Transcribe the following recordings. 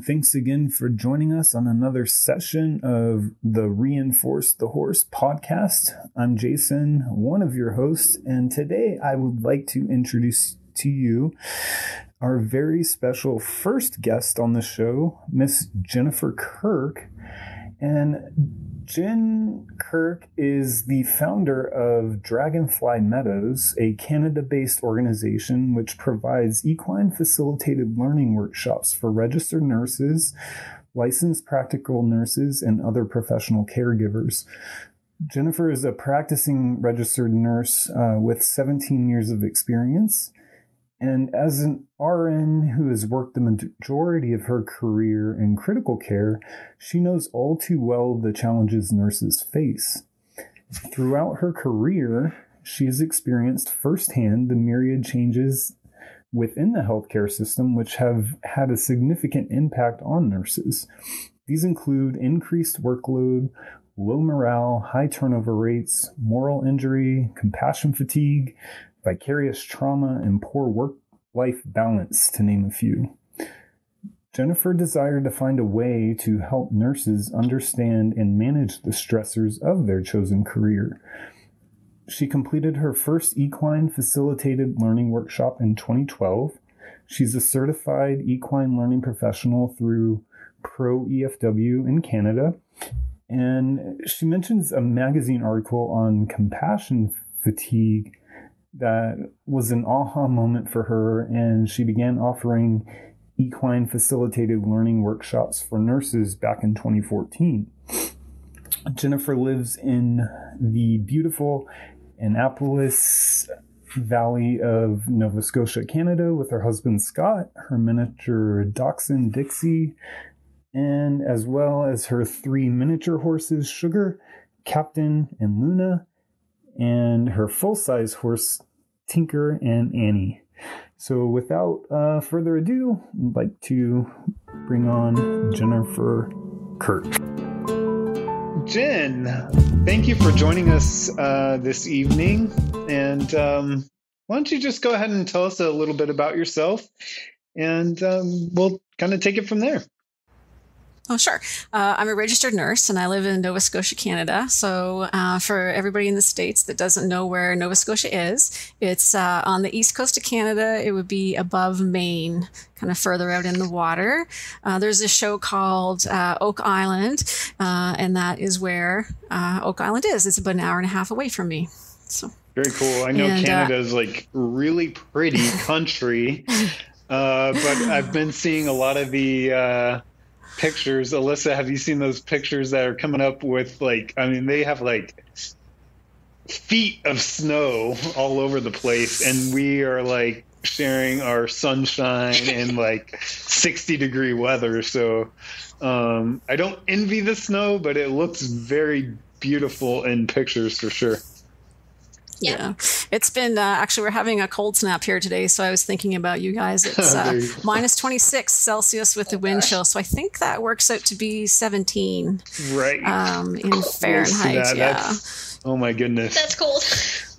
and thanks again for joining us on another session of the Reinforce the Horse podcast. I'm Jason, one of your hosts, and today I would like to introduce to you our very special first guest on the show, Miss Jennifer Kirk. And Jen Kirk is the founder of Dragonfly Meadows, a Canada-based organization which provides equine facilitated learning workshops for registered nurses, licensed practical nurses, and other professional caregivers. Jennifer is a practicing registered nurse with 17 years of experience. And as an RN who has worked the majority of her career in critical care, she knows all too well the challenges nurses face. Throughout her career, she has experienced firsthand the myriad changes within the healthcare system which have had a significant impact on nurses. These include increased workload, low morale, high turnover rates, moral injury, compassion fatigue, vicarious trauma, and poor work-life balance, to name a few. Jennifer desired to find a way to help nurses understand and manage the stressors of their chosen career. She completed her first equine facilitated learning workshop in 2012. She's a certified equine learning professional through Pro EFW in Canada. And she mentions a magazine article on compassion fatigue that was an aha moment for her, and she began offering equine facilitated learning workshops for nurses back in 2014. Jennifer lives in the beautiful Annapolis Valley of Nova Scotia, Canada, with her husband Scott, her miniature dachshund Dixie, and as well as her 3 miniature horses, Sugar, Captain, and Luna, and her full-size horse, Tinker and Annie. So without further ado, I'd like to bring on Jennifer Kirk. Jen, thank you for joining us this evening. And why don't you just go ahead and tell us a little bit about yourself, and we'll kind of take it from there. Oh, sure. I'm a registered nurse, and I live in Nova Scotia, Canada. So for everybody in the States that doesn't know where Nova Scotia is, it's on the east coast of Canada. It would be above Maine, kind of further out in the water. There's a show called Oak Island, and that is where Oak Island is. It's about an hour and a half away from me. So very cool. I know Canada is like really pretty country, but I've been seeing a lot of the pictures. Alyssa, have you seen those pictures that are coming up with they have like feet of snow all over the place, and we are like sharing our sunshine and like 60-degree weather. So I don't envy the snow, but it looks very beautiful in pictures for sure. Yeah. It's been, actually, we're having a cold snap here today, so I was thinking about you guys. It's minus 26 Celsius with the wind chill, so I think that works out to be 17. Right. In Fahrenheit, yeah. Oh, my goodness. That's cold.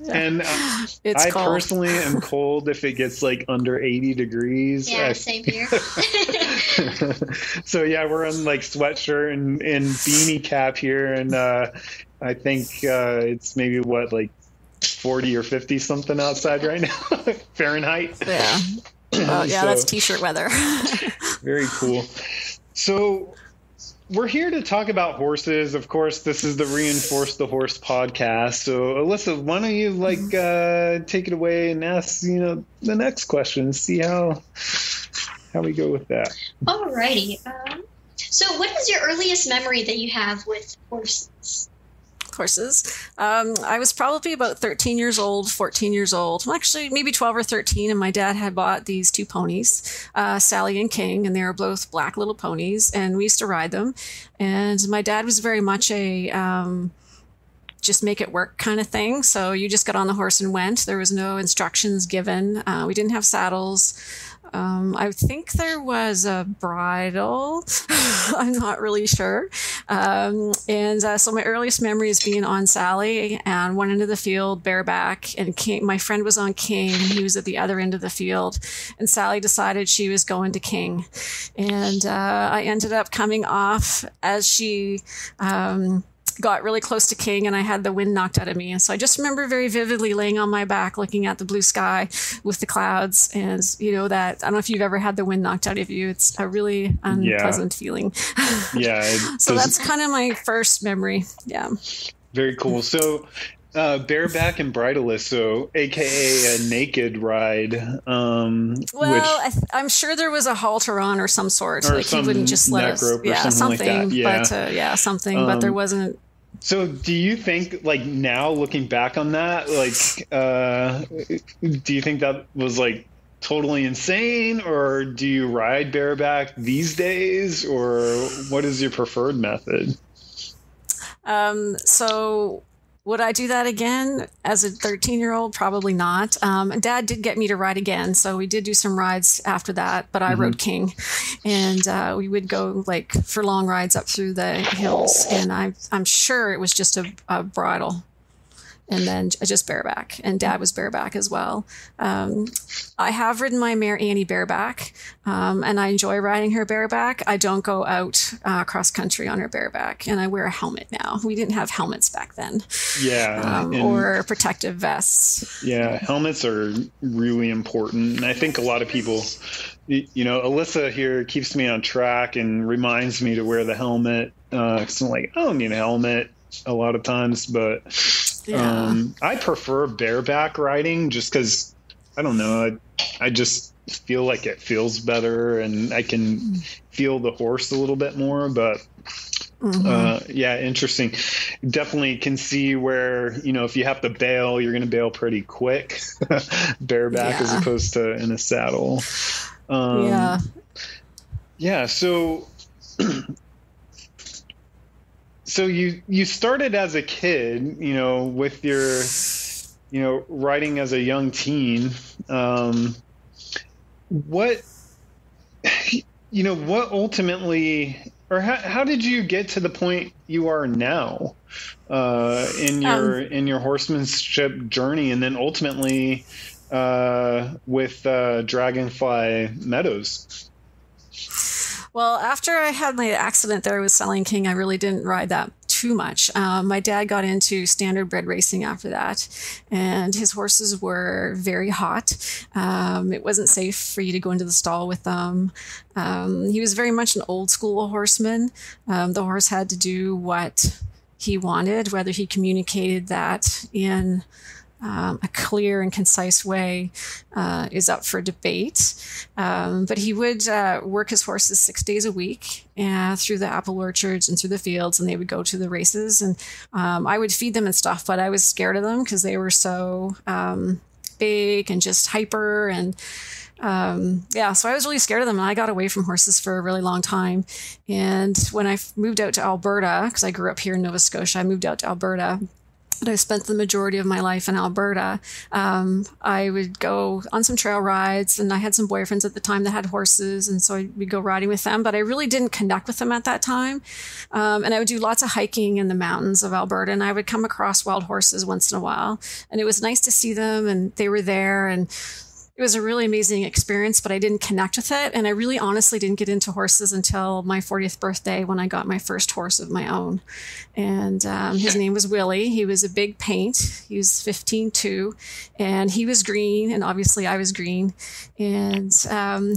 Yeah. And I cold. Personally am cold if it gets like under 80 degrees. Yeah, same here. So, yeah, we're on like sweatshirt and beanie cap here, and I think it's maybe like 40 or 50 something outside right now. Fahrenheit. Yeah. Yeah, so, that's t-shirt weather. Very cool. So we're here to talk about horses. Of course, this is the Reinforce the Horse podcast. So Alyssa, why don't you take it away and ask, the next question, see how we go with that. Alrighty. So what is your earliest memory that you have with horses? I was probably about 13 years old, 14 years old. Well, actually, maybe 12 or 13. And my dad had bought these 2 ponies, Sally and King, and they were both black little ponies. And we used to ride them. And my dad was very much a just make it work kind of thing. So you just got on the horse and went. There was no instructions given. We didn't have saddles. I think there was a bridle. I'm not really sure. So my earliest memory is being on Sally and one end of the field bareback, and King. My friend was on King, and he was at the other end of the field. And Sally decided she was going to King, and I ended up coming off as she got really close to King, and I had the wind knocked out of me. And so I just remember very vividly laying on my back, looking at the blue sky with the clouds. And, that, I don't know if you've ever had the wind knocked out of you. It's a really unpleasant feeling. Yeah. So that's kind of my first memory. Yeah. Very cool. So, bareback and bridleless, so AKA a naked ride. I'm sure there was a halter on or some sort. Or like he wouldn't just let us. Something like that. But something. But there wasn't. So, do you think, like, now looking back on that, like, do you think that was like totally insane, or do you ride bareback these days, or what is your preferred method? So would I do that again as a 13-year-old? Probably not. Dad did get me to ride again, so we did do some rides after that, but I rode King, and we would go like for long rides up through the hills, and I'm sure it was just a bridle. And then just bareback, and Dad was bareback as well. I have ridden my mare Annie bareback, and I enjoy riding her bareback. I don't go out cross country on her bareback, and I wear a helmet now. We didn't have helmets back then. Yeah. Or protective vests. Yeah, helmets are really important. And I think a lot of people, Alyssa here keeps me on track and reminds me to wear the helmet. So I'm like, I don't need a helmet a lot of times, but I prefer bareback riding just because, I don't know, I just feel like it feels better and I can feel the horse a little bit more. But interesting. Definitely can see where, if you have to bail, you're going to bail pretty quick bareback as opposed to in a saddle. So you started as a kid, with your, riding as a young teen. What ultimately, or how did you get to the point you are now in your horsemanship journey, and then ultimately with Dragonfly Meadows? Well, after I had my accident there with Selling King, I really didn't ride that too much. My dad got into standard bred racing after that, and his horses were very hot. It wasn't safe for you to go into the stall with them. He was very much an old school horseman. The horse had to do what he wanted, whether he communicated that in a clear and concise way is up for debate. But he would work his horses 6 days a week through the apple orchards and through the fields, and they would go to the races. And I would feed them and stuff, but I was scared of them because they were so big and just hyper. And so I was really scared of them, and I got away from horses for a really long time. And when I moved out to Alberta, because I grew up here in Nova Scotia, I moved out to Alberta. But I spent the majority of my life in Alberta. I would go on some trail rides, and I had some boyfriends at the time that had horses, and so we'd go riding with them. But I really didn't connect with them at that time. And I would do lots of hiking in the mountains of Alberta, and I would come across wild horses once in a while. And it was nice to see them, and they were there, and it was a really amazing experience, but I didn't connect with it. And I really honestly didn't get into horses until my 40th birthday, when I got my first horse of my own. And his name was Willie. He was a big paint. He was 15'2", and he was green. And obviously I was green. And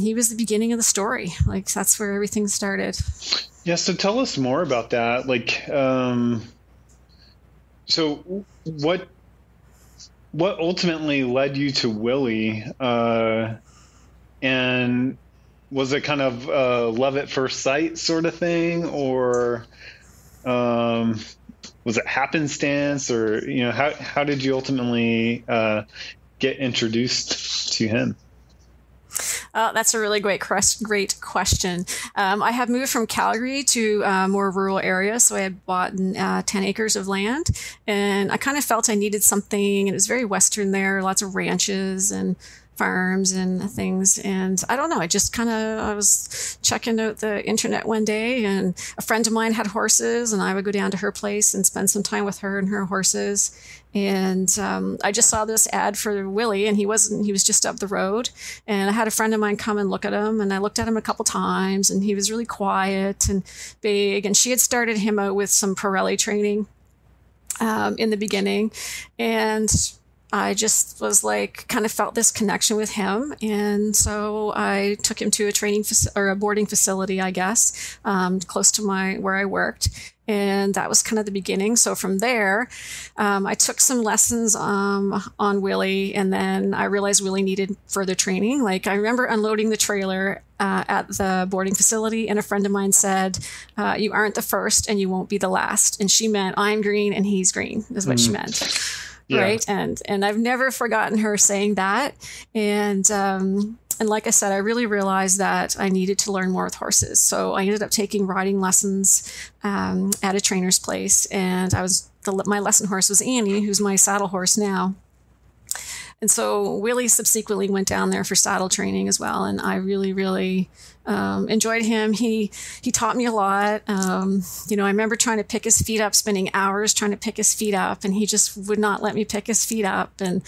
he was the beginning of the story. Like, that's where everything started. Yeah. So tell us more about that. Like, so what ultimately led you to Willie, and was it kind of love at first sight sort of thing, or was it happenstance, or how did you ultimately get introduced to him? That's a really great question. I have moved from Calgary to a more rural area, so I had bought 10 acres of land, and I kind of felt I needed something. It was very Western there, lots of ranches, and farms and things. And I don't know, I was checking out the internet one day, and a friend of mine had horses, and I would go down to her place and spend some time with her and her horses. And I just saw this ad for Willie, and he was just up the road. And I had a friend of mine come and look at him, and I looked at him a couple times, and he was really quiet and big. And she had started him out with some Pirelli training in the beginning. And I just was like, kind of felt this connection with him. And so I took him to a boarding facility, I guess, close to where I worked. And that was kind of the beginning. So from there, I took some lessons on Willie, and then I realized Willie needed further training. Like, I remember unloading the trailer at the boarding facility, and a friend of mine said, "You aren't the first, and you won't be the last." And she meant I'm green and he's green, is what she meant. Yeah. Right. And I've never forgotten her saying that. And like I said, I really realized that I needed to learn more with horses. So I ended up taking riding lessons at a trainer's place. And my lesson horse was Annie, who's my saddle horse now. And so Willie subsequently went down there for saddle training as well. And I really, really enjoyed him. He taught me a lot. I remember trying to pick his feet up, spending hours trying to pick his feet up, and he just would not let me pick his feet up. And,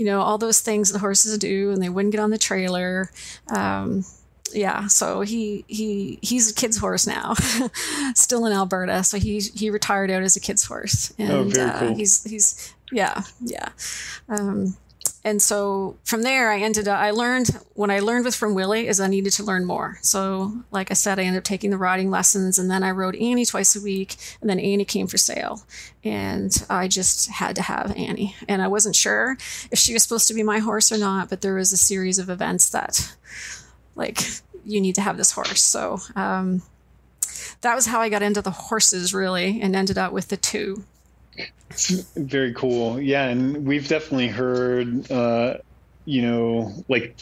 all those things the horses do, and they wouldn't get on the trailer. So he's a kid's horse now, still in Alberta. So he retired out as a kid's horse. And very cool. he's and so from there, I learned from Willie is I needed to learn more. So like I said, I ended up taking the riding lessons, and then I rode Annie twice a week, and then Annie came for sale, and I just had to have Annie. And I wasn't sure if she was supposed to be my horse or not, but there was a series of events that, like, you need to have this horse. So that was how I got into the horses, really, and ended up with the two. Very cool. Yeah. And we've definitely heard, like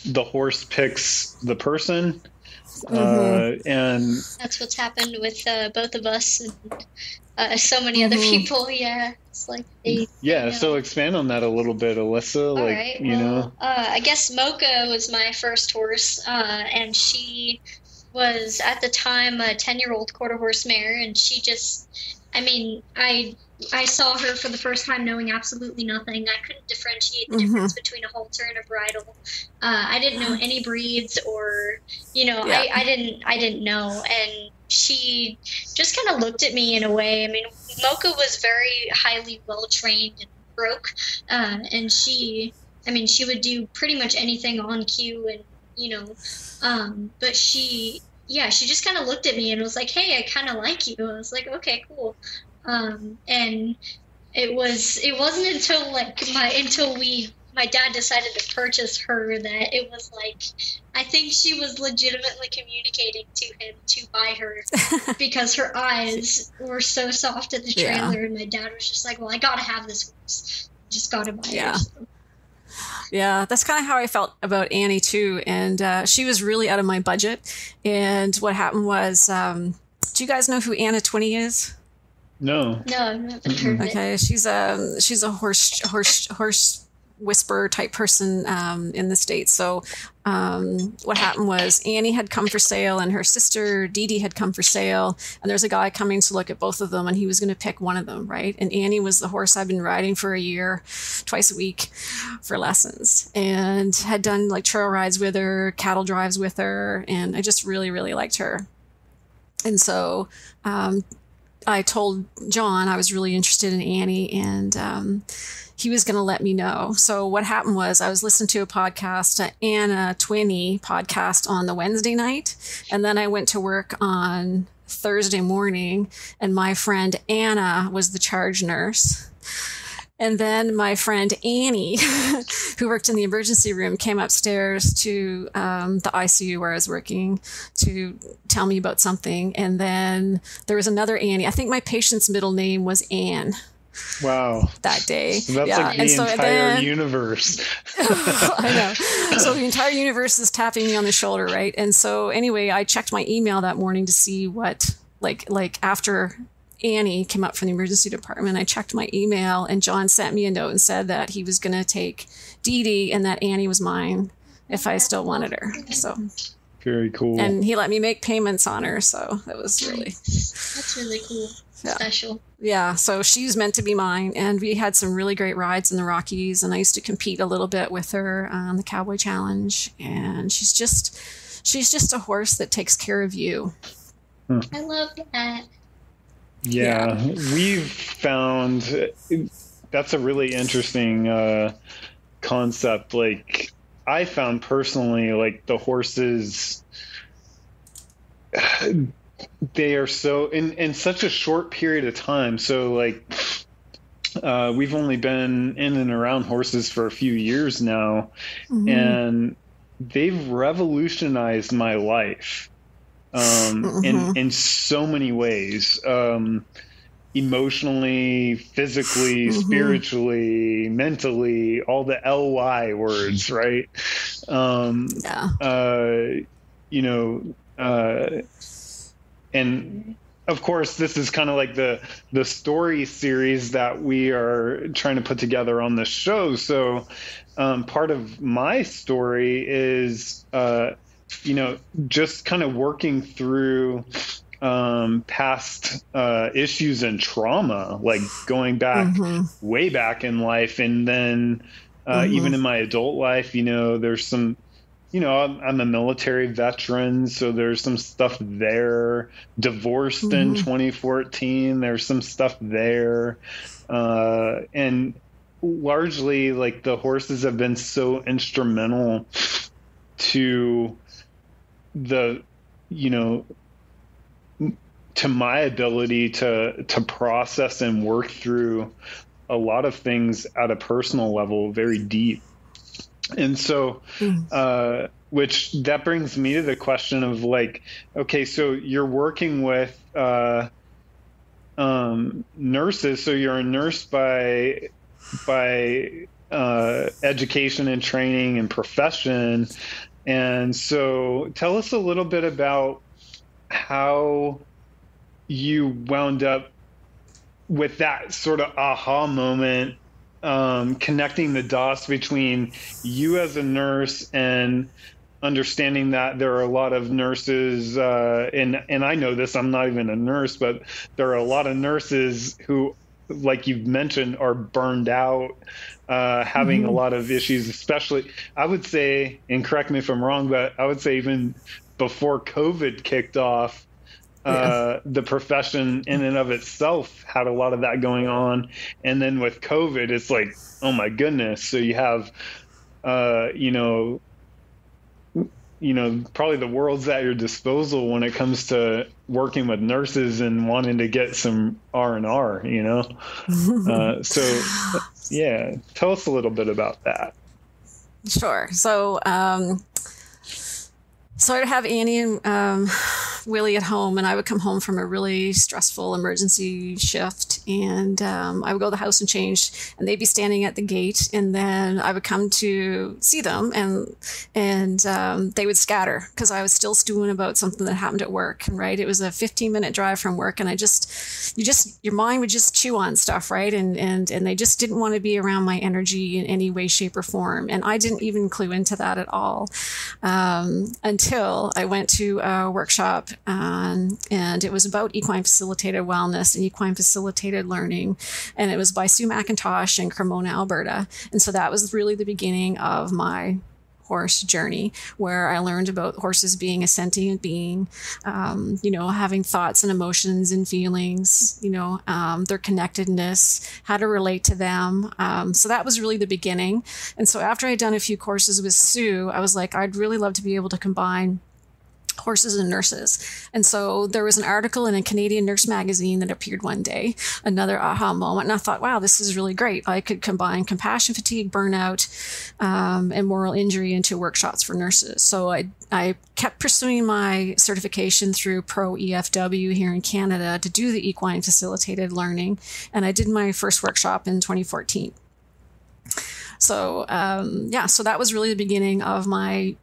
the horse picks the person. And that's what's happened with both of us and so many other people. Yeah. It's like so expand on that a little bit, Alyssa. All right. I guess Mocha was my first horse, and she was at the time a 10-year-old quarter horse mare, and she just, I saw her for the first time knowing absolutely nothing. I couldn't differentiate the difference between a halter and a bridle. I didn't know any breeds, or, I didn't know. And she just kind of looked at me in a way. Mocha was very highly well-trained and broke. And she would do pretty much anything on cue, and, but she just kind of looked at me and was like, "Hey, I kind of like you." I was like, "Okay, cool." And it wasn't until my dad decided to purchase her that it was like, I think she was legitimately communicating to him to buy her because her eyes were so soft at the trailer, and my dad was just like, "Well, I gotta have this horse. Just gotta buy her." So. Yeah, that's kind of how I felt about Annie too. And she was really out of my budget. And what happened was, do you guys know who Anna Twinney is? No, I've never heard of it. Okay, she's a horse whisperer type person in the States. So what happened was Annie had come for sale, and her sister Dee Dee had come for sale, and there's a guy coming to look at both of them, and he was going to pick one of them, right? And Annie was the horse I've been riding for a year, twice a week for lessons, and had done like trail rides with her, cattle drives with her, and I just really, really liked her. And so I told John I was really interested in Annie, and he was going to let me know. So what happened was I was listening to a podcast, an Anna Twinney podcast on the Wednesday night, and then I went to work on Thursday morning, and my friend Anna was the charge nurse. And then my friend Annie, who worked in the emergency room, came upstairs to the ICU where I was working to tell me about something. And then there was another Annie. I think my patient's middle name was Anne. Wow. That day. So that's like the entire universe. I know. So the entire universe is tapping me on the shoulder, right? And so anyway, I checked my email that morning to see what, like after Annie came up from the emergency department. I checked my email, and John sent me a note and said that he was going to take Dee Dee and that Annie was mine if I still wanted her. So very cool. And he let me make payments on her, so that was really... That's really cool. Yeah. Special. Yeah, so she was meant to be mine, and we had some really great rides in the Rockies, and I used to compete a little bit with her on the Cowboy Challenge, and she's just a horse that takes care of you. I love that. Yeah, we've found that's a really interesting concept. Like, I found personally, like, the horses, they are so in such a short period of time. So, like, we've only been in and around horses for a few years now, and they've revolutionized my life in so many ways, emotionally, physically, spiritually, mentally, all the LY words, right? And of course, this is kind of like the story series that we are trying to put together on the show. So part of my story is, just kind of working through past issues and trauma, like going back way back in life. And then even in my adult life, there's some, I'm a military veteran, so there's some stuff there. Divorced in 2014, there's some stuff there. And largely, like, the horses have been so instrumental to to my ability to process and work through a lot of things at a personal level, very deep. And so, which that brings me to the question of, like, okay, so you're working with nurses. So you're a nurse by education and training and profession. And so tell us a little bit about how you wound up with that sort of aha moment, connecting the dots between you as a nurse and understanding that there are a lot of nurses, and I know this, I'm not even a nurse, but there are a lot of nurses who, like you've mentioned, are burned out, having a lot of issues, especially, I would say, and correct me if I'm wrong, but I would say even before COVID kicked off, the profession in and of itself had a lot of that going on. And then with COVID, it's like, oh my goodness. So you have, probably the world's at your disposal when it comes to working with nurses and wanting to get some R&R, So yeah, tell us a little bit about that. Sure. So, so I'd have Annie and Willie at home, and I would come home from a really stressful emergency shift, and I would go to the house and change, and they'd be standing at the gate, and then I would come to see them, and they would scatter because I was still stewing about something that happened at work. Right, it was a 15-minute drive from work, and your mind would just chew on stuff, right, and they just didn't want to be around my energy in any way, shape, or form, and I didn't even clue into that at all until I went to a workshop. And it was about equine facilitated wellness and equine facilitated learning. And it was by Sue McIntosh in Cremona, Alberta. And so that was really the beginning of my horse journey, where I learned about horses being a sentient being, having thoughts and emotions and feelings, their connectedness, how to relate to them. So that was really the beginning. And so after I'd done a few courses with Sue, I was like, I'd really love to be able to combine horses and nurses. And so there was an article in a Canadian Nurse magazine that appeared one day, another aha moment. And I thought, wow, this is really great. I could combine compassion fatigue, burnout, and moral injury into workshops for nurses. So I kept pursuing my certification through Pro EFW here in Canada to do the equine facilitated learning. And I did my first workshop in 2014. So, so that was really the beginning of my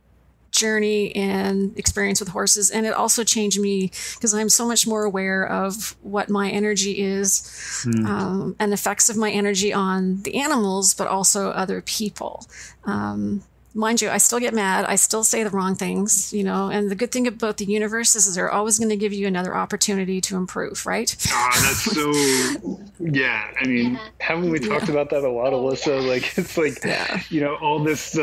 journey and experience with horses. And it also changed me because I'm so much more aware of what my energy is and effects of my energy on the animals, but also other people. Mind you, I still get mad. I still say the wrong things, and the good thing about the universe is they're always going to give you another opportunity to improve, right? That's so, yeah. I mean, haven't we talked about that a lot, Alyssa? Like, it's like, all this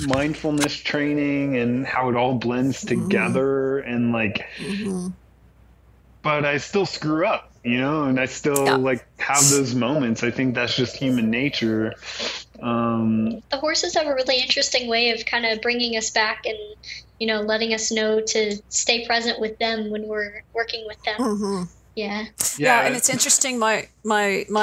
mindfulness training and how it all blends together and like, but I still screw up, and I still have those moments. I think that's just human nature. The horses have a really interesting way of kind of bringing us back and, letting us know to stay present with them when we're working with them. Yeah, and it's interesting. My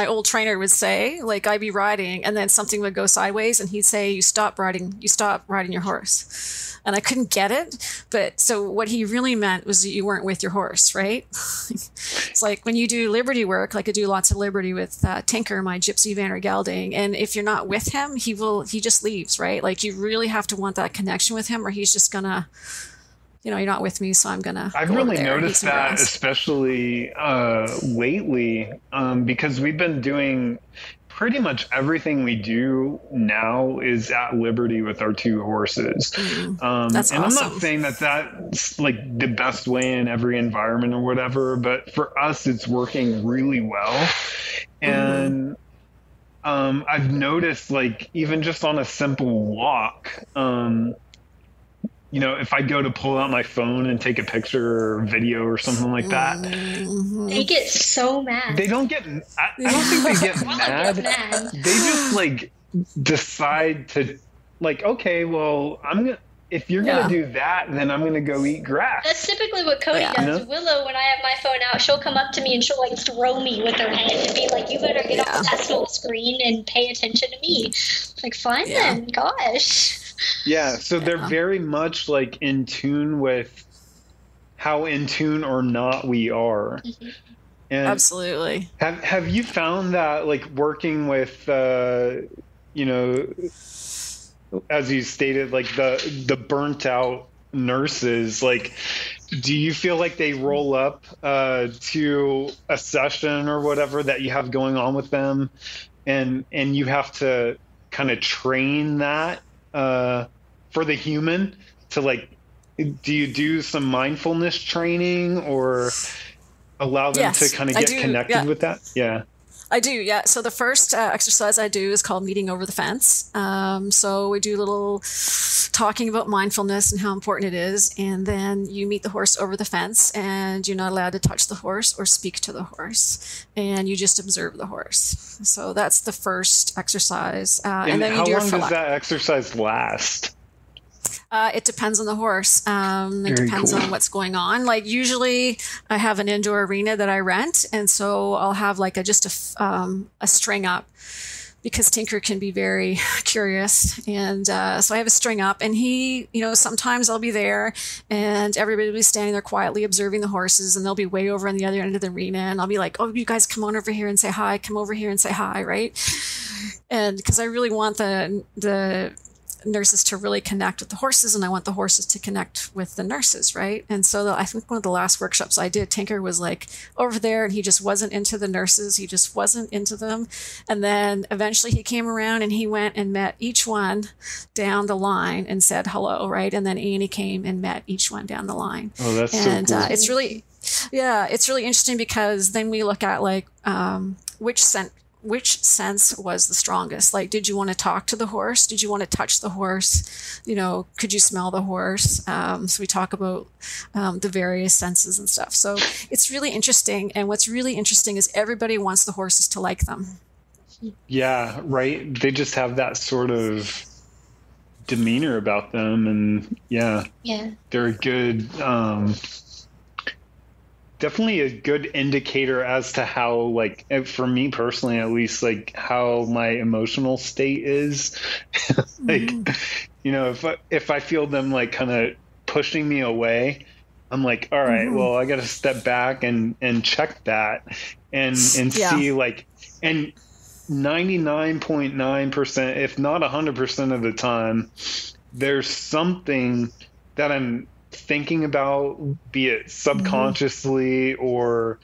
old trainer would say, like, I'd be riding, and then something would go sideways, and he'd say, "You stop riding your horse." And I couldn't get it, but so what he really meant was that you weren't with your horse, right? It's like when you do liberty work, like I do lots of liberty with Tinker, my gypsy Vanner gelding, and if you're not with him, he just leaves, right? Like you really have to want that connection with him, or he's just gonna. You're not with me, so I'm gonna. I've really noticed that, especially lately, because we've been doing pretty much everything we do now is at liberty with our two horses. That's and awesome. I'm not saying that that's like the best way in every environment or whatever, but for us, it's working really well. And I've noticed, like, even just on a simple walk, if I go to pull out my phone and take a picture or video or something like that, they get so mad. They don't get, I don't think they get mad. They just like decide to like, okay, well, if you're going to do that, then I'm going to go eat grass. That's typically what Cody does. Willow, when I have my phone out, she'll come up to me and she'll like throw me with her head and be like, you better get off that small screen and pay attention to me. Like, fine then, gosh. Yeah, so they're very much like in tune with how in tune or not we are. And absolutely. Have you found that, like, working with, as you stated, like the burnt out nurses, like, do you feel like they roll up to a session or whatever that you have going on with them, and you have to kind of train that for the human to, like, do you do some mindfulness training or allow them to kind of get connected with that? Yeah. I do, yeah. So the first exercise I do is called meeting over the fence. So we do a little talking about mindfulness and how important it is. And then you meet the horse over the fence, and you're not allowed to touch the horse or speak to the horse. And you just observe the horse. So that's the first exercise. And then how you do long does that exercise last? It depends on the horse. It depends on what's going on. Like usually I have an indoor arena that I rent. And so I'll have like a string up because Tinker can be very curious. And so I have a string up, and he, sometimes I'll be there and everybody will be standing there quietly observing the horses, and they'll be way over on the other end of the arena. And I'll be like, oh, you guys come on over here and say hi. Come over here and say hi. Right. And because I really want the nurses to really connect with the horses, and I want the horses to connect with the nurses, right? And so I think one of the last workshops I did, Tinker was like over there, and he just wasn't into the nurses. He just wasn't into them. And then eventually he came around and he went and met each one down the line and said hello, right? And then Annie came and met each one down the line. Oh, that's so cool. It's really interesting because then we look at like which sense was the strongest? Like, did you want to talk to the horse? Did you want to touch the horse? Could you smell the horse? So we talk about the various senses and stuff. So it's really interesting. And what's really interesting is everybody wants the horses to like them. Yeah, right. They just have that sort of demeanor about them. And they're a good, definitely a good indicator as to how, like, for me personally, at least, like, how my emotional state is. Like, if I feel them, like, kind of pushing me away, I'm like, all right, well, I got to step back and check that and see, like, and 99.9%, if not 100% of the time, there's something that I'm thinking about, be it subconsciously or,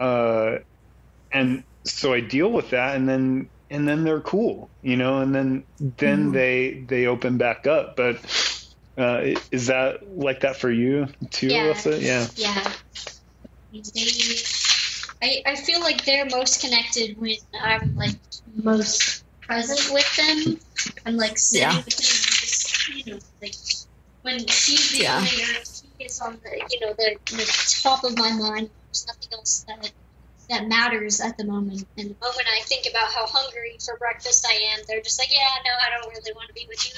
and so I deal with that, and then they're cool, and then they open back up. But is that like that for you too, Alyssa? Yeah. I feel like they're most connected when I'm like most present with them. I'm like sitting with them, just like when she's the only, she is on the top of my mind. There's nothing else that matters at the moment. And the moment I think about how hungry for breakfast I am, they're just like, no, I don't really want to be with you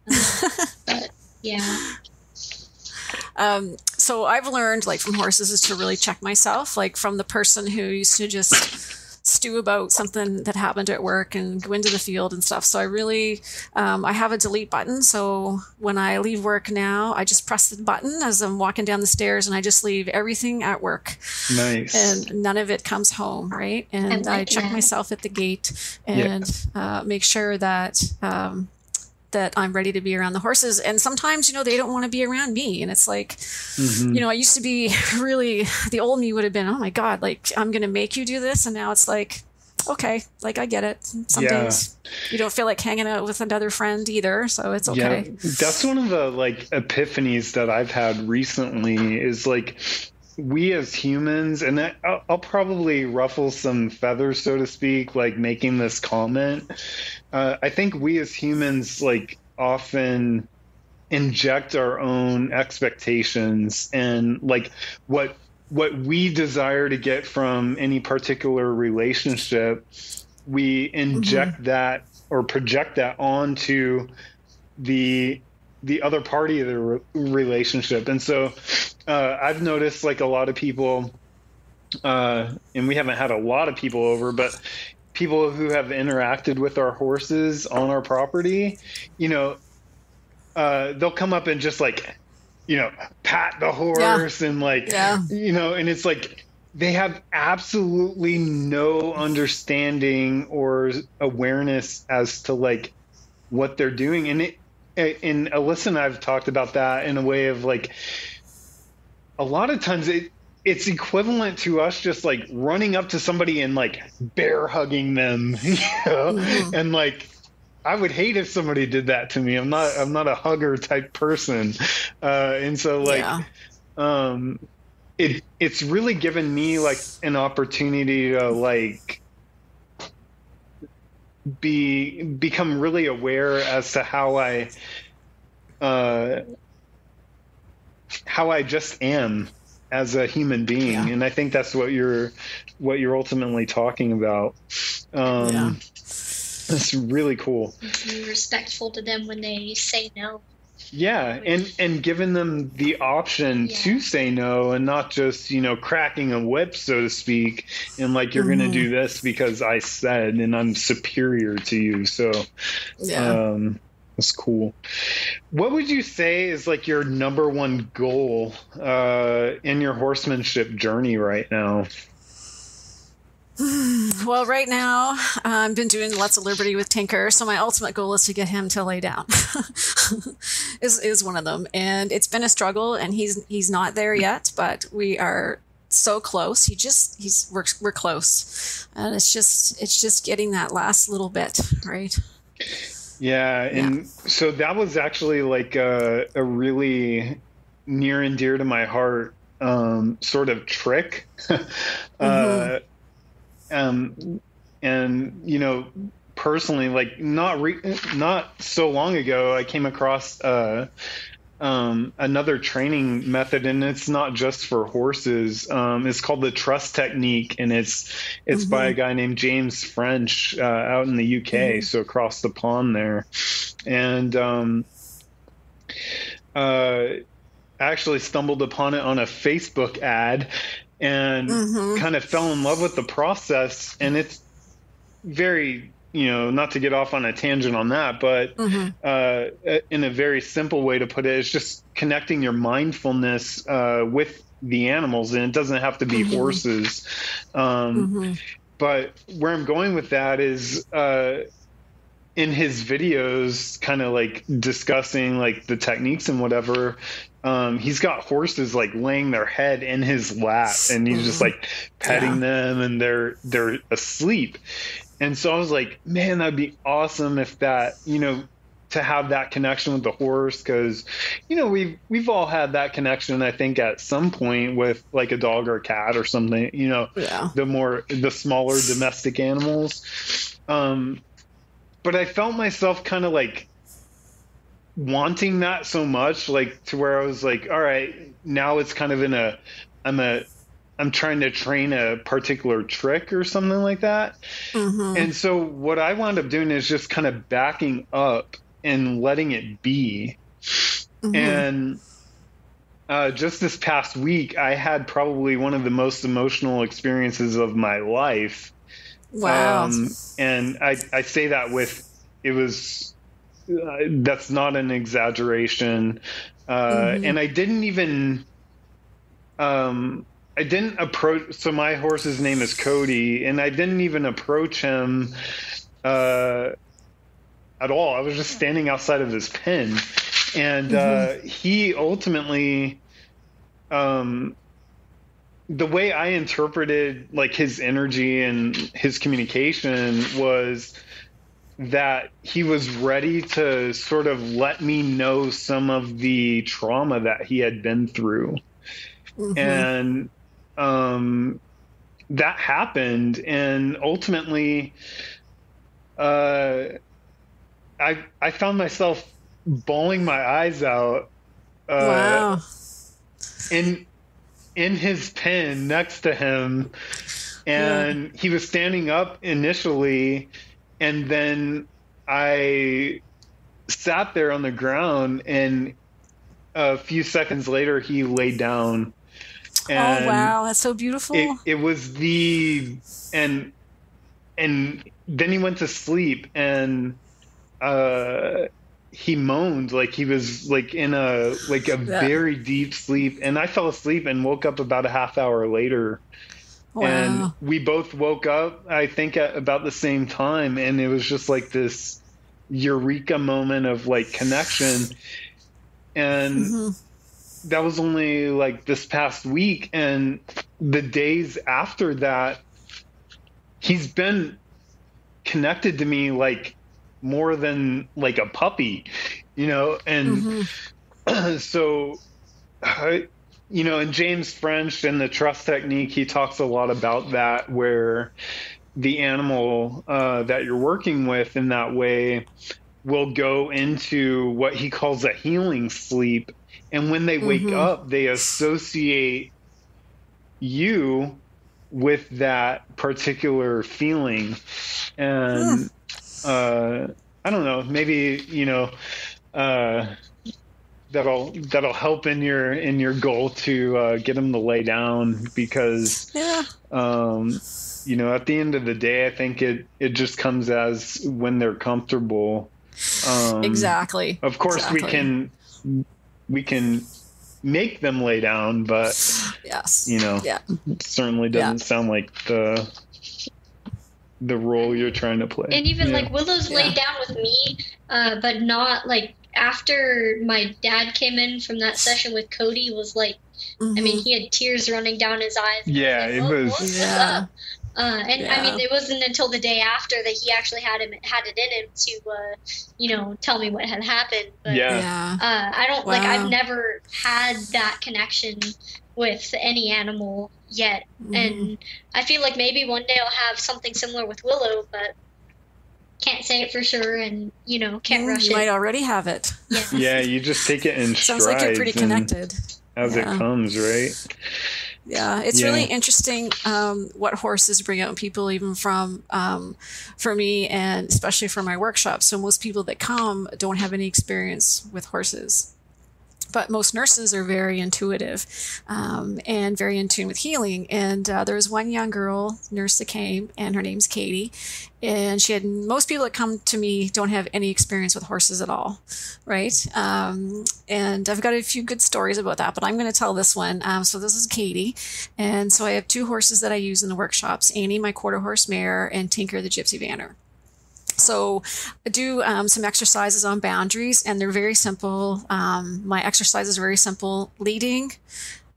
anymore. But yeah. So I've learned, like, from horses is to really check myself, like from the person who used to just stew about something that happened at work and go into the field and stuff. So I really, I have a delete button. So when I leave work now, I just press the button as I'm walking down the stairs, and I just leave everything at work. Nice. And none of it comes home, right? And I check myself at the gate and make sure that that I'm ready to be around the horses. And sometimes, they don't want to be around me. And it's like, I used to be really, the old me would have been, oh my God, like, I'm going to make you do this. And now it's like, okay, like, I get it. Some days you don't feel like hanging out with another friend either. So it's okay. Yeah, that's one of the like epiphanies that I've had recently is like, we as humans, and I'll probably ruffle some feathers, so to speak, like making this comment. I think we as humans like often inject our own expectations and like what we desire to get from any particular relationship. We inject that or project that onto the other party of the relationship. And so I've noticed like a lot of people, and we haven't had a lot of people over, but people who have interacted with our horses on our property, they'll come up and just like, pat the horse and like, and it's like, they have absolutely no understanding or awareness as to like what they're doing. And Alyssa and I've talked about that in a way of like, a lot of times it's equivalent to us just like running up to somebody and like bear hugging them, and like, I would hate if somebody did that to me. I'm not a hugger type person. And so like, it's really given me like an opportunity to like become really aware as to how I just am as a human being. And I think that's what you're ultimately talking about. That's really cool. Be respectful to them when they say no. Yeah, and giving them the option to say no, and not just, cracking a whip, so to speak, and like, you're going to do this because I said, and I'm superior to you. So that's cool. What would you say is like your number one goal in your horsemanship journey right now? Well, right now, I've been doing lots of liberty with Tinker, so my ultimate goal is to get him to lay down. is one of them, and it's been a struggle, and he's not there yet, but we are so close. We're close, and it's just getting that last little bit, right? Yeah, and so that was actually like a really near and dear to my heart sort of trick. And personally, like not so long ago, I came across another training method, and it's not just for horses. It's called the trust technique, and it's by a guy named James French out in the UK, so across the pond there. And I actually stumbled upon it on a Facebook ad, and kind of fell in love with the process. And it's very, not to get off on a tangent on that, but in a very simple way to put it, it's just connecting your mindfulness with the animals, and it doesn't have to be horses. But where I'm going with that is in his videos, kind of like discussing like the techniques and whatever, he's got horses like laying their head in his lap, and he's just like petting them, and they're asleep. And so I was like, man, that'd be awesome if that, to have that connection with the horse, because we've all had that connection, I think, at some point with like a dog or a cat or something, the smaller domestic animals. But I felt myself kind of like wanting that so much, like to where I was like, all right, now it's kind of I'm trying to train a particular trick or something like that. And so what I wound up doing is just kind of backing up and letting it be. And just this past week, I had probably one of the most emotional experiences of my life. Wow. And I say that that's not an exaggeration. And I didn't approach, so my horse's name is Cody, and I didn't even approach him at all. I was just standing outside of his pen, and he ultimately, the way I interpreted like his energy and his communication was that he was ready to sort of let me know some of the trauma that he had been through. And that happened, and ultimately I found myself bawling my eyes out in his pen next to him, and he was standing up initially, and then I sat there on the ground, and a few seconds later he laid down. And oh wow, that's so beautiful. It was and then he went to sleep, and he moaned like he was like in a very deep sleep, and I fell asleep and woke up about a half hour later. Wow. And we both woke up, I think, at about the same time, and it was just like this eureka moment of like connection. And that was only like this past week, and the days after that, he's been connected to me like more than like a puppy, and so in James French and the trust technique, he talks a lot about that, where the animal that you're working with in that way will go into what he calls a healing sleep. And when they wake up, they associate you with that particular feeling. And I don't know, maybe, that'll help in your goal to get them to lay down, because at the end of the day, I think it just comes as when they're comfortable. Exactly. Of course, we can make them lay down, but it certainly doesn't sound like the role you're trying to play. And even like Willow's laid down with me, but not like after my dad came in from that session with Cody, was like, I mean, he had tears running down his eyes. Yeah, like, it was. I mean, it wasn't until the day after that he actually had it in him to, tell me what had happened. But I don't like. I've never had that connection with any animal yet, and I feel like maybe one day I'll have something similar with Willow, but can't say it for sure, and can't rush it. You might already have it. Yeah, you just take it in strides. Sounds like you're pretty connected as it comes, right? Yeah, it's really interesting what horses bring out in people, even for me, and especially for my workshops. So most people that come don't have any experience with horses. But most nurses are very intuitive and very in tune with healing. And there was one young girl nurse that came, and her name's Katie. And most people that come to me don't have any experience with horses at all, right? And I've got a few good stories about that, but I'm going to tell this one. So this is Katie. And so I have two horses that I use in the workshops, Annie, my quarter horse mare, and Tinker, the gypsy vanner. So I do some exercises on boundaries, and they're very simple. My exercise is very simple: leading,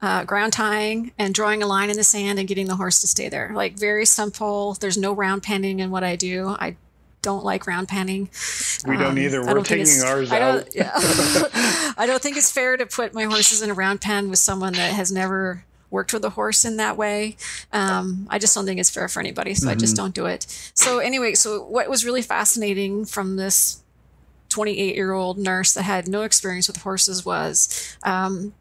ground tying, and drawing a line in the sand and getting the horse to stay there. Like, very simple. There's no round penning in what I do. I don't like round penning. We don't either. We're taking ours out. Yeah. I don't think it's fair to put my horses in a round pen with someone that has never worked with a horse in that way. I just don't think it's fair for anybody, so I just don't do it. So anyway, so what was really fascinating from this 28-year-old nurse that had no experience with horses was,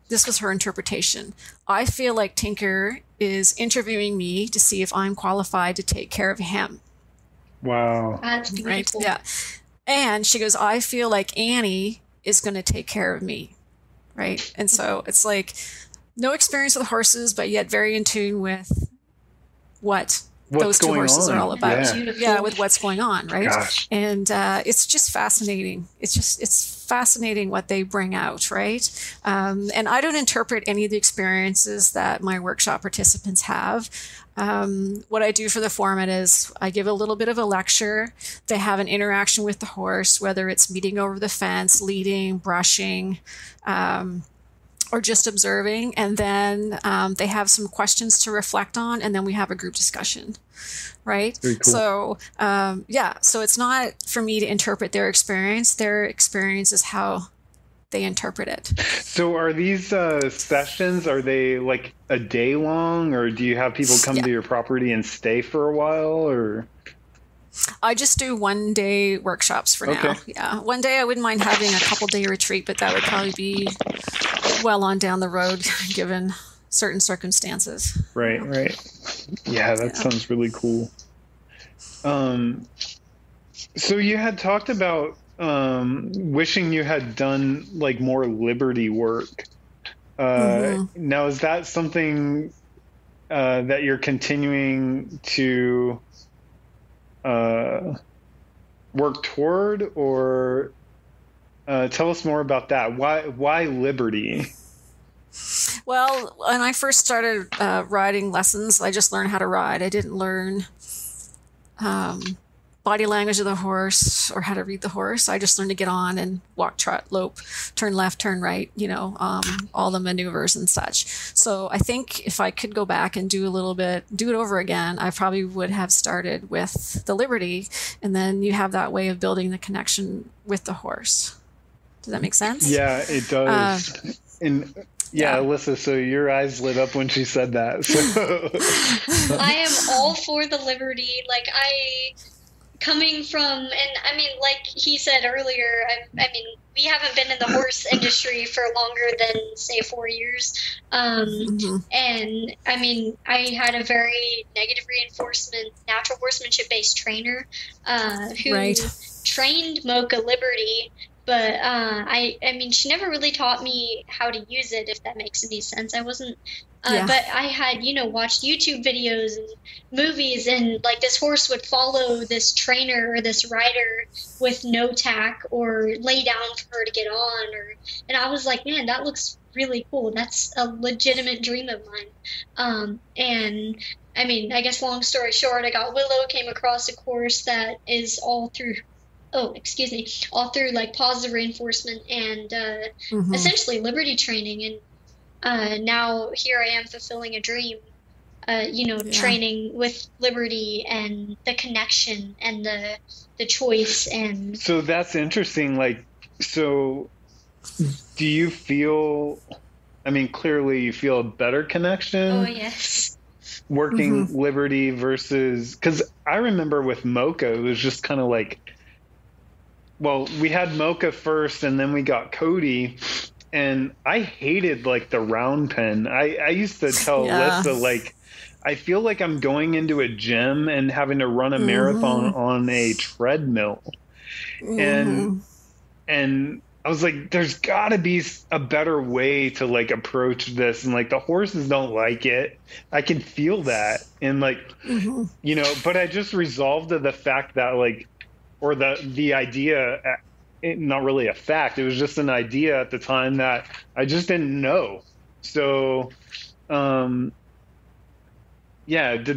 this was her interpretation. I feel like Tinker is interviewing me to see if I'm qualified to take care of him. Wow. That's beautiful. Right? Yeah. And she goes, I feel like Annie is going to take care of me. Right. And so it's like, no experience with horses, but yet very in tune with what's those two horses are all about. Yeah, with what's going on, right? Gosh. And it's just fascinating. It's fascinating what they bring out, right? And I don't interpret any of the experiences that my workshop participants have. What I do for the format is I give a little bit of a lecture. They have an interaction with the horse, whether it's meeting over the fence, leading, brushing, or just observing, and then they have some questions to reflect on, and then we have a group discussion, right? Very cool. So, so it's not for me to interpret their experience. Their experience is how they interpret it. So are these sessions, are they like a day long, or do you have people come to your property and stay for a while, or? I just do 1 day workshops for now. Yeah. One day I wouldn't mind having a couple day retreat, but that would probably be well on down the road given certain circumstances. Right. Yeah, that sounds really cool. So you had talked about wishing you had done like more liberty work. Now, is that something that you're continuing to work toward, or tell us more about that? Why liberty? Well, when I first started riding lessons, I just learned how to ride. I didn't learn body language of the horse or how to read the horse. I just learned to get on and walk, trot, lope, turn left, turn right, all the maneuvers and such. So I think if I could go back and do it over again, I probably would have started with the liberty, and then you have that way of building the connection with the horse. Does that make sense? Yeah, it does. Yeah, Alyssa, so your eyes lit up when she said that. So. I am all for the liberty. Like, coming from, and I mean, like he said earlier, I mean, we haven't been in the horse industry for longer than, say, 4 years. And I mean, I had a very negative reinforcement, natural horsemanship based trainer who trained Mocha Liberty. But I mean, she never really taught me how to use it, if that makes any sense. I wasn't, but I had, watched YouTube videos and movies, and like this horse would follow this trainer or this rider with no tack or lay down for her to get on, and I was like, man, that looks really cool. That's a legitimate dream of mine. And I mean, I guess long story short, I got Willow, came across a course that is all through like positive reinforcement and essentially liberty training. And now here I am fulfilling a dream, training with liberty and the connection and the choice. And so that's interesting. Like, so do you feel, I mean, clearly you feel a better connection? Oh, yes. Working liberty versus, because I remember with Mocha, it was just kind of like, well, we had Mocha first, and then we got Cody, and I hated like the round pen. I used to tell Alyssa, like, I feel like I'm going into a gym and having to run a marathon on a treadmill, and I was like, there's got to be a better way to like approach this, and like the horses don't like it. I can feel that, and like, but I just resolved to the fact that like. Or the idea, not really a fact. It was just an idea at the time that I just didn't know. So, did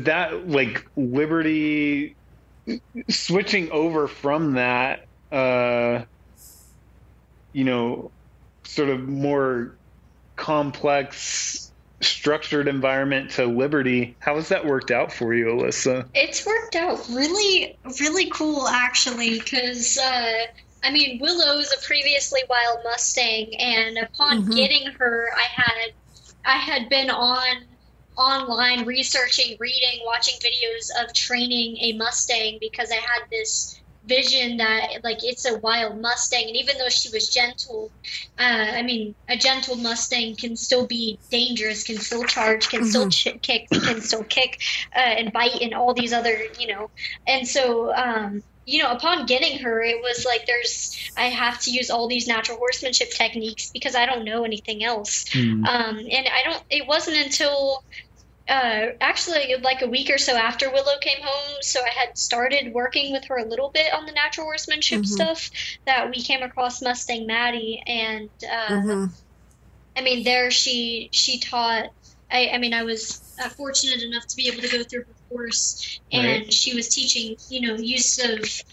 that like liberty switching over from that, sort of more complex, structured environment to Liberty, how has that worked out for you, Alyssa? It's worked out really, really cool, actually, because Willow is a previously wild Mustang, and upon getting her, I had been online researching, reading, watching videos of training a Mustang, because I had this vision that it's a wild Mustang, and even though she was gentle, a gentle Mustang can still be dangerous, can still charge, can still kick, and bite, and all these other, and so upon getting her, it was I have to use all these natural horsemanship techniques because I don't know anything else. And it wasn't until actually a week or so after Willow came home, so I had started working with her a little bit on the natural horsemanship stuff, that we came across Mustang Maddie, and there she taught. I was fortunate enough to be able to go through her course, and she was teaching use of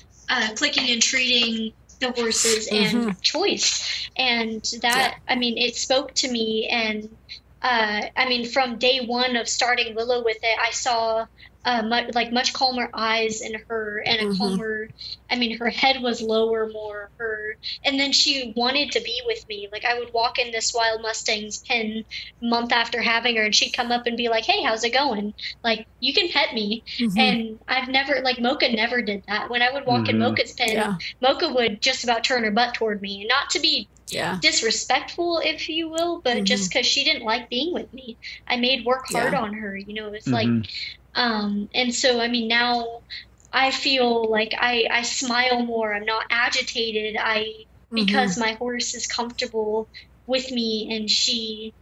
clicking and treating the horses and choice, and that it spoke to me. And from day one of starting Willow with it, I saw much calmer eyes in her, and a calmer. Her head was lower more. And then she wanted to be with me. I would walk in this wild Mustang's pen month after having her, and she'd come up and be like, "Hey, how's it going? You can pet me." And I've never Mocha never did that. When I would walk in Mocha's pen, Mocha would just about turn her butt toward me, and not to be disrespectful, if you will, but just because she didn't like being with me. I made work hard on her, it's and so now I feel I smile more. I'm not agitated. Because my horse is comfortable with me, and she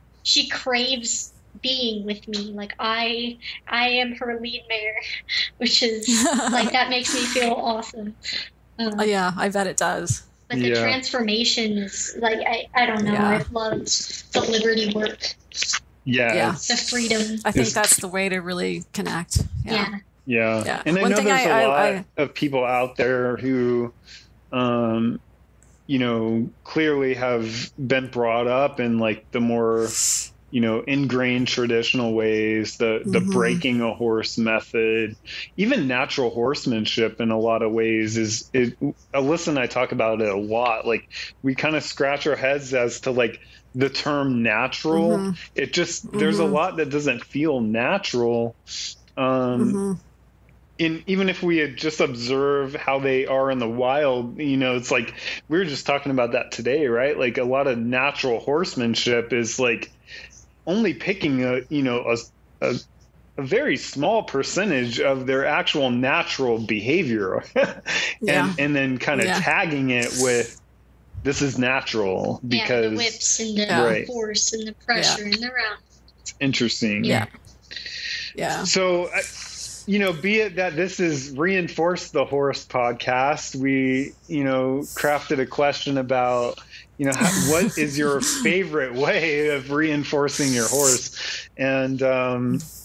craves being with me. I am her lead mare, which is that makes me feel awesome. I bet it does. But the transformation is I don't know. I've loved the Liberty work. The freedom. I think that's the way to really connect. And I know there's a lot of people out there who clearly have been brought up in the more ingrained traditional ways, the breaking a horse method, even natural horsemanship in a lot of ways Alyssa and I talk about it a lot. We kind of scratch our heads as to the term natural. It just, there's a lot that doesn't feel natural. Even if we had just observe how they are in the wild, it's we were just talking about that today, right? A lot of natural horsemanship is only picking a very small percentage of their actual natural behavior and then kind of tagging it with, this is natural because the whips and the force and the pressure and the round. Interesting. So, be it that this is Reinforce the Horse podcast, we, crafted a question about, what is your favorite way of reinforcing your horse? And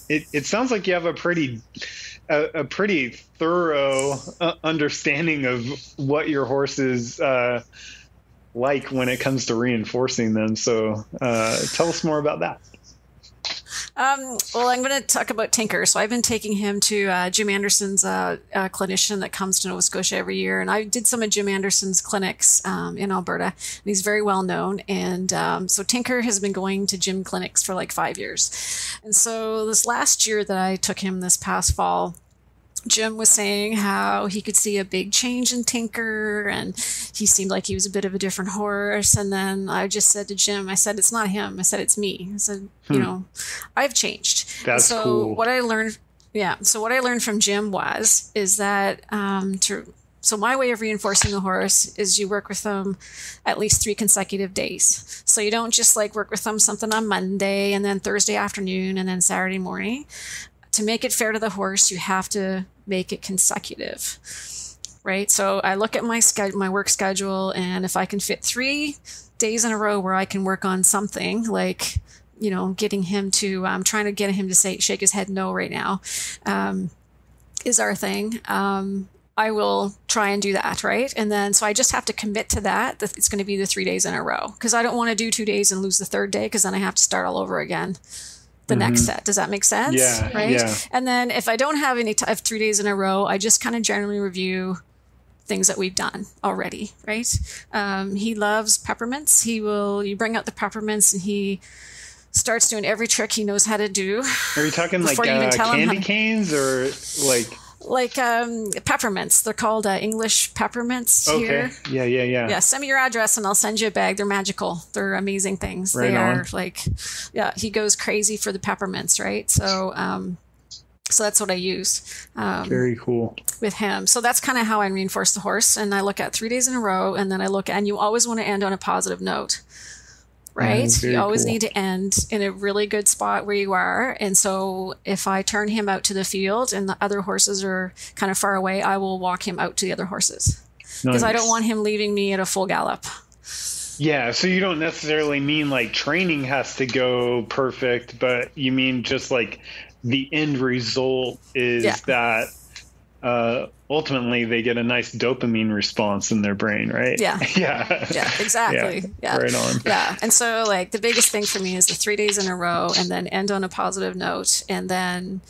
it sounds like you have a pretty thorough understanding of what your horse is when it comes to reinforcing them. So tell us more about that. Well, I'm going to talk about Tinker. So I've been taking him to Jim Anderson's clinician that comes to Nova Scotia every year. And I did some of Jim Anderson's clinics in Alberta. And he's very well known. And so Tinker has been going to Jim clinics for 5 years. And so this last year that I took him this past fall, Jim was saying how he could see a big change in Tinker, and he seemed like he was a bit of a different horse. And then I just said to Jim, I said, it's not him. I said, it's me. I said, I've changed. That's so cool. What I learned, so what I learned from Jim is that so my way of reinforcing the horse is you work with them at least 3 consecutive days. So you don't just work with them something on Monday and then Thursday afternoon and then Saturday morning. To make it fair to the horse, you have to make it consecutive, right? So I look at my work schedule, and if I can fit 3 days in a row where I can work on something getting him to, I'm trying to get him to shake his head no right now, is our thing. I will try and do that, right? And then, so I just have to commit to that it's going to be the 3 days in a row, because I don't want to do 2 days and lose the third day, because then I have to start all over again the next set. Does that make sense? Yeah. Right? Yeah. And then if I don't have any 3 days in a row, I just kind of generally review things that we've done already, right? He loves peppermints. You bring out the peppermints and he starts doing every trick he knows how to do. Are you talking like candy canes or like peppermints? They're called English peppermints here. Yeah. Yeah, send me your address and I'll send you a bag. They're magical. They're amazing things. Right they on. are he goes crazy for the peppermints, right? So so that's what I use. Very cool. With him. So that's kind of how I reinforce the horse. And I look at 3 days in a row, and then and you always want to end on a positive note. Right? You always need to end in a really good spot where you are. And so if I turn him out to the field and the other horses are kind of far away, I will walk him out to the other horses. Because I don't want him leaving me at a full gallop. Yeah, so you don't necessarily mean like training has to go perfect, but you mean just like the end result is that ultimately they get a nice dopamine response in their brain, right? Yeah. Yeah, exactly. Yeah. Right on. Yeah. And so like the biggest thing for me is the 3 days in a row and then end on a positive note. And then,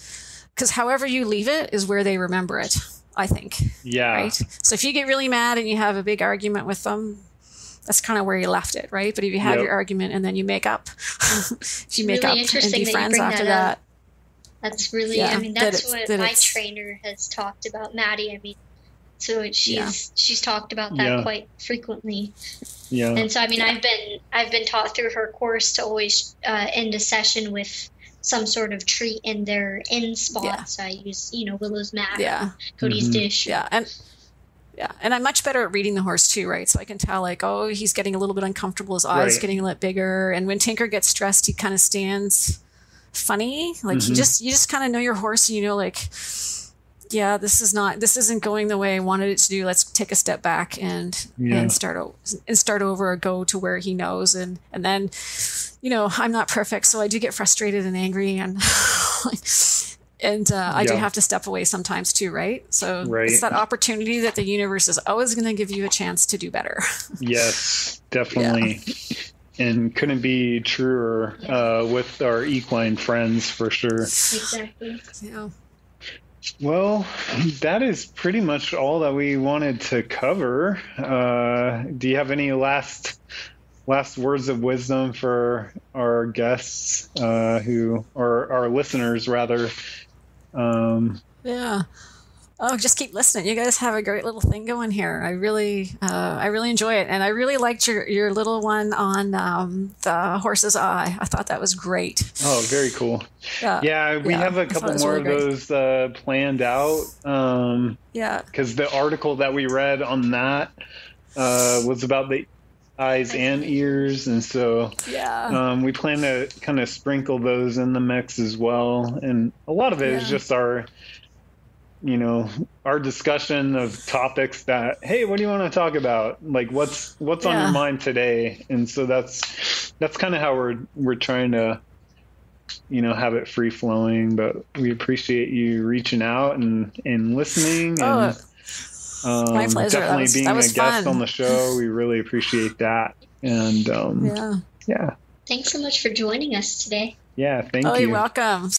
because however you leave it is where they remember it, I think. Yeah. Right. So if you get really mad and you have a big argument with them, that's kind of where you left it, right? But if you have your argument and then you make up, if you make really up and be friends after that. That's really, I mean, that's what my trainer has talked about, Maddie. I mean, so she's talked about that quite frequently. Yeah. And so, I mean, I've been taught through her course to always end a session with some sort of treat in their end spot. Yeah. So I use, Willow's mat, Cody's dish. Yeah. And I'm much better at reading the horse too, right? So I can tell like, oh, he's getting a little bit uncomfortable. His eyes getting a little bigger. And when Tinker gets stressed, he kind of stands funny. Like you just kind of know your horse and like, yeah, this isn't going the way I wanted it to do. Let's take a step back and start over or go to where he knows. And then, I'm not perfect. So I do get frustrated and angry and, I do have to step away sometimes too. Right. So it's that opportunity that the universe is always going to give you a chance to do better. Yes, definitely. Yeah. And couldn't be truer with our equine friends for sure. Exactly. Yeah. Well, that is pretty much all that we wanted to cover. Do you have any last words of wisdom for our guests or our listeners rather? Yeah. Oh, just keep listening. You guys have a great little thing going here. I really enjoy it. And I really liked your little one on the horse's eye. I thought that was great. Oh, very cool. Yeah, we have a couple more of those planned out. Because the article that we read on that was about the eyes and ears. And so we plan to kind of sprinkle those in the mix as well. And a lot of it is just our discussion of topics that, hey, what do you want to talk about? Like what's on your mind today? And so that's kind of how we're trying to, have it free flowing, but we appreciate you reaching out and listening and my pleasure. Definitely being a guest fun. On the show. We really appreciate that. And Thanks so much for joining us today. Yeah. Thank you. Oh, you're welcome.